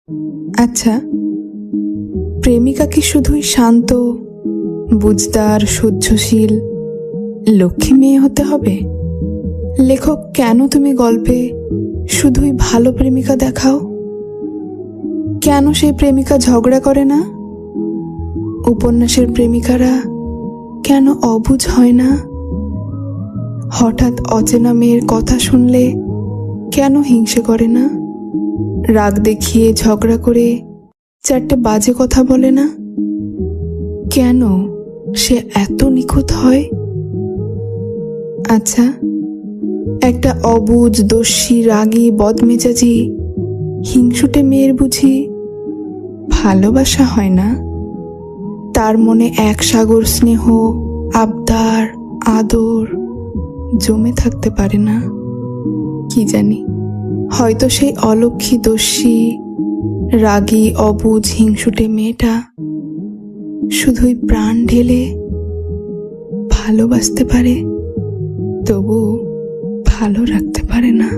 আচ্ছা, প্রেমিকা কি শুধুই শান্ত, বুঝদার, সহ্যশীল, লক্ষ্মী মেয়ে হতে হবে? লেখক, কেন তুমি গল্পে শুধুই ভালো প্রেমিকা দেখাও? কেন সেই প্রেমিকা ঝগড়া করে না? উপন্যাসের প্রেমিকারা কেন অবুঝ হয় না? হঠাৎ অচেনা মেয়ের কথা শুনলে কেন হিংসে করে না? রাগ দেখিয়ে ঝগড়া করে চারটে বাজে কথা বলে না? কেন সে এত নিখুঁত হয়? আচ্ছা, একটা অবুঝ, দস্যি, রাগী, বদমেজাজি, হিংসুটে মেয়ের বুঝি ভালোবাসা হয় না? তার মনে এক সাগর স্নেহ, আবদার, আদর জমে থাকতে পারে না? কি জানি, হয়তো সেই অলক্ষী, দস্যি, রাগী, অবুঝ, হিংসুটে মেয়েটা শুধুই প্রাণ ঢেলে ভালোবাসতে পারে, তবু ভালো রাখতে পারে না।